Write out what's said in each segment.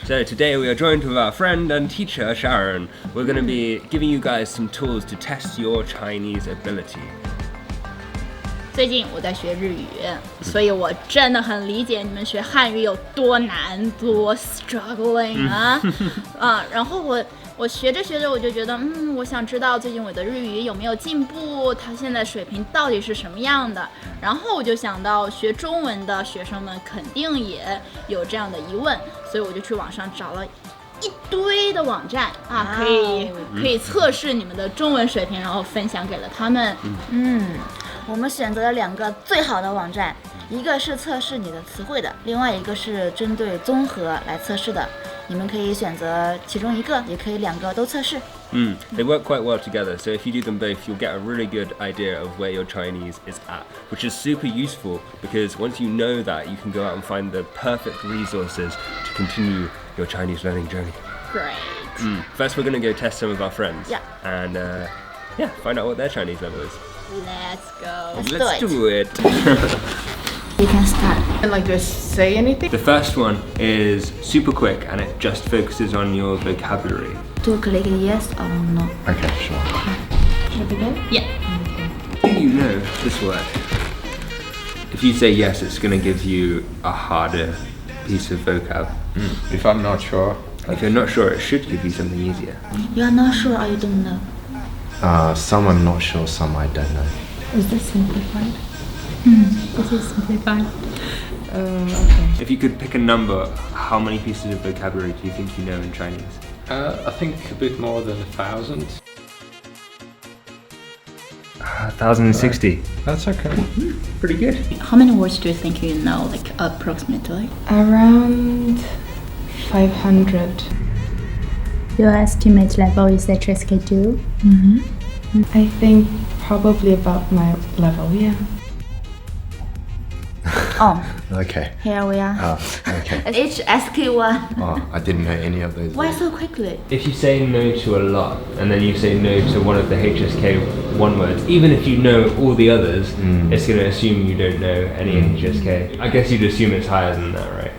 So today we are joined with our friend and teacher Sharon. We're going to be giving you guys some tools to test your Chinese ability. 最近我在学日语，所以我真的很理解你们学汉语有多难，多 struggling 啊！然后我学着学着我就觉得，我想知道最近我的日语有没有进步，它现在水平到底是什么样的。然后我就想到学中文的学生们肯定也有这样的疑问，所以我就去网上找了一堆的网站啊，可以测试你们的中文水平，然后分享给了他们。我们选择了2个最好的网站，一个是测试你的词汇的，另外一个是针对综合来测试的。你们可以选择其中一个，也可以2个都测试。They work quite well together, so if you do them both, you'll get a really good idea of where your Chinese is at, which is super useful because once you know that, you can go out and find the perfect resources to continue your Chinese learning journey. Great. First, we're going to go test some of our friends. Yeah. And find out what their Chinese level is. Let's go. Let's do it. You can start. And like, do I say anything? The first one is super quick and it just focuses on your vocabulary. Do click yes or no. Okay, sure. Should I begin? Yeah. Do you know this word? If you say yes, it's going to give you a harder piece of vocab. If I'm not sure. If you're not sure, it should give you something easier. You are not sure or you don't know. Some I'm not sure, some I don't know. Is this simplified? This is simplified. Okay. If you could pick a number, how many pieces of vocabulary do you think you know in Chinese? I think a bit more than 1,000. 1,060. That's okay. Pretty good. How many words do you think you know, like approximately? Around 500. Your estimate level is HSK2? I think probably about my level, yeah. Oh, Okay. here we are. Okay. HSK1. Oh, I didn't know any of those. Why so quickly? If you say no to a lot, and then you say no to one of the HSK1 words, even if you know all the others, it's going to assume you don't know any HSK. I guess you'd assume it's higher than that, right?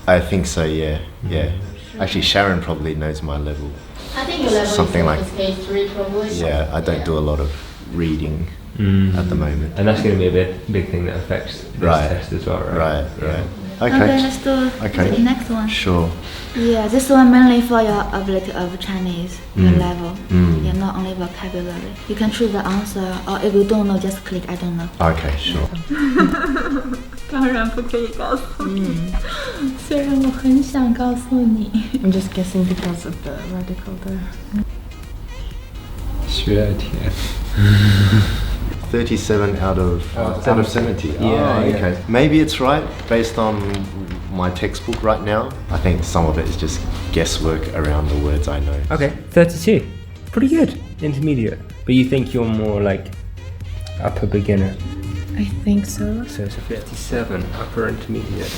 I think so, yeah. Yeah. Actually, Sharon probably knows my level. I think your level Something is like- HSK3 probably. Yeah, I don't do a lot of reading at the moment. And that's going to be a big thing that affects this Right. test as well, right? Right. Okay, Okay. let's do Okay. the next one. Sure. Yeah, this one mainly for your ability of Chinese, your level. Mm. Yeah, not only vocabulary. You can choose the answer, or if you don't know, just click I don't know. Okay, sure. 当然不可以告诉你，虽然我很想告诉你。 I'm just guessing because of the radical there. 37 out of 70. Yeah, yeah. Okay. Maybe it's right based on my textbook right now. I think some of it is just guesswork around the words I know. Okay, 32. Pretty good. Intermediate. But you think you're more like upper beginner. I think so. So it's a 57, upper intermediate.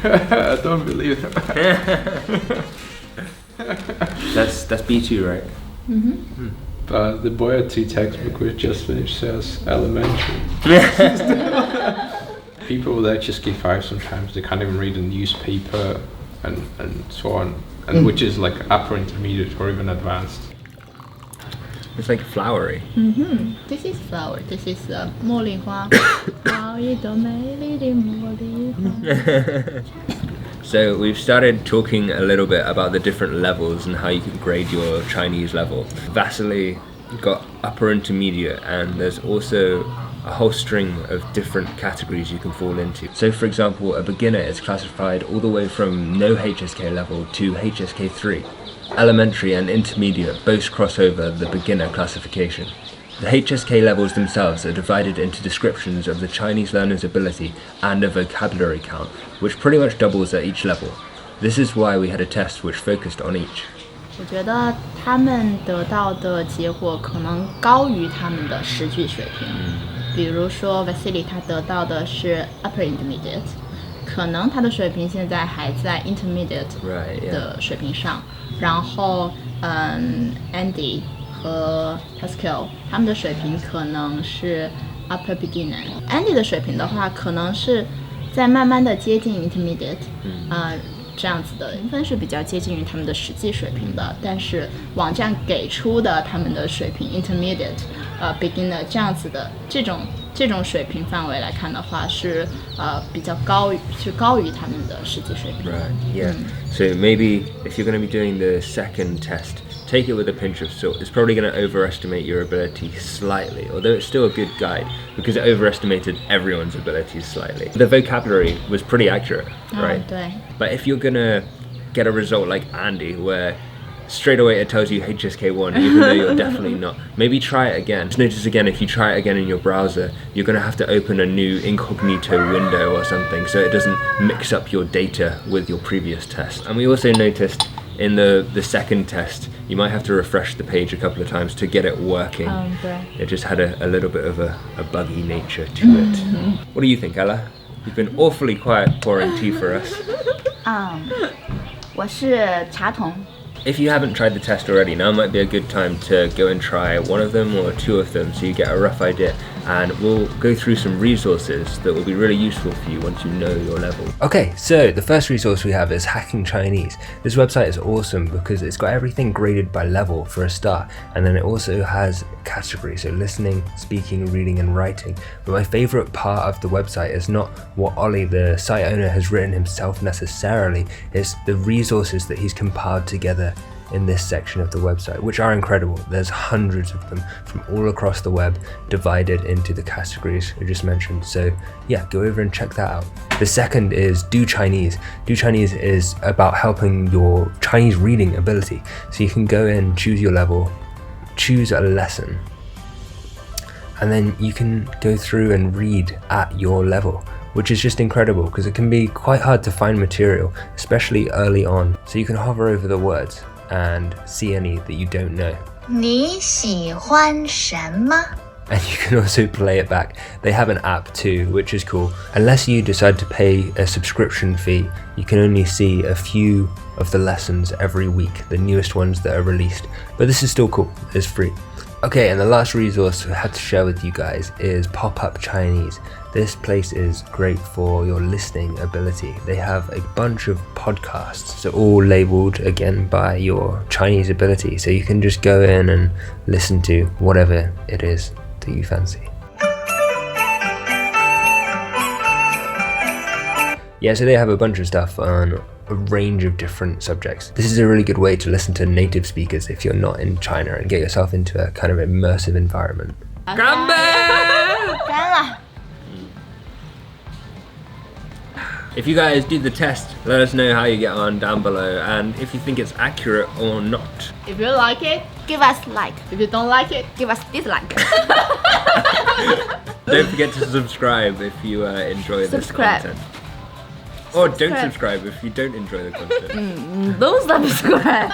I don't believe it. That's B2, right? But the Boya 2 textbook we just finished says elementary. People with HSK5 sometimes they can't even read a newspaper and so on, and which is like upper intermediate or even advanced. It's like flowery. This is flower. This is 茉莉花，好一朵美丽的茉莉花。 So we've started talking a little bit about the different levels and how you can grade your Chinese level. Vasily got upper intermediate, and there's also a whole string of different categories you can fall into. So for example, a beginner is classified all the way from no HSK level to HSK3. Elementary and intermediate both cross over the beginner classification. The HSK levels themselves are divided into descriptions of the Chinese learner's ability and a vocabulary count, which pretty much doubles at each level. This is why we had a test which focused on each. 我觉得他们得到的结果可能高于他们的实际水平。比如说 Vasily 他得到的是 upper intermediate， 可能他的水平现在还在 intermediate 的水平上。然后Andy 和 Pascal 他们的水平可能是 upper beginner。Andy 的水平的话，可能是在慢慢的接近 intermediate，这样子的分是比较接近于他们的实际水平的，但是网站给出的他们的水平 intermediate、beginner 这样子的这种水平范围来看的话，是比较高于他们的实际水平。Right, yeah. So maybe if you're going to be doing the second test, take it with a pinch of salt. It's probably going to overestimate your ability slightly, although it's still a good guide because it overestimated everyone's abilities slightly. The vocabulary was pretty accurate, right? 对。 But if you're going to get a result like Andy, where straight away it tells you HSK1, even though you're definitely not, maybe try it again. Just notice again, if you try it again in your browser, you're going to have to open a new incognito window or something so it doesn't mix up your data with your previous test. And we also noticed in the second test, you might have to refresh the page a couple of times to get it working. 对。 It just had a little bit of a buggy nature to it. What do you think, Ella? You've been awfully quiet pouring tea for us. 我是茶童。 If you haven't tried the test already, now might be a good time to go and try one of them or two of them so you get a rough idea, and we'll go through some resources that will be really useful for you once you know your level. Okay, so the first resource we have is Hacking Chinese. This website is awesome because it's got everything graded by level for a start, and then it also has categories, so listening, speaking, reading and writing. But my favorite part of the website is not what Ollie, the site owner, has written himself necessarily, it's the resources that he's compiled together in this section of the website, which are incredible. There's hundreds of them from all across the web, divided into the categories I just mentioned. So yeah, go over and check that out. The second is Do Chinese. Do Chinese is about helping your Chinese reading ability. So you can go in, choose your level, choose a lesson, and then you can go through and read at your level, which is just incredible because it can be quite hard to find material, especially early on. So you can hover over the words and see any that you don't know. 你喜欢什么？ And you can also play it back. They have an app too, which is cool. Unless you decide to pay a subscription fee, you can only see a few of the lessons every week, the newest ones that are released. But this is still cool, it's free. Okay, and the last resource I had to share with you guys is Pop-Up Chinese. This place is great for your listening ability. They have a bunch of podcasts, so all labeled again by your Chinese ability. So you can just go in and listen to whatever it is that you fancy. Yeah, so they have a bunch of stuff on a range of different subjects. This is a really good way to listen to native speakers if you're not in China and get yourself into a kind of immersive environment. If you guys do the test, let us know how you get on down below and if you think it's accurate or not. If you like it, Give us like. if you don't like it, Give us dislike. Don't forget to subscribe if you enjoy this Subscribe. content. Or don't subscribe if you don't enjoy the content. Don't subscribe.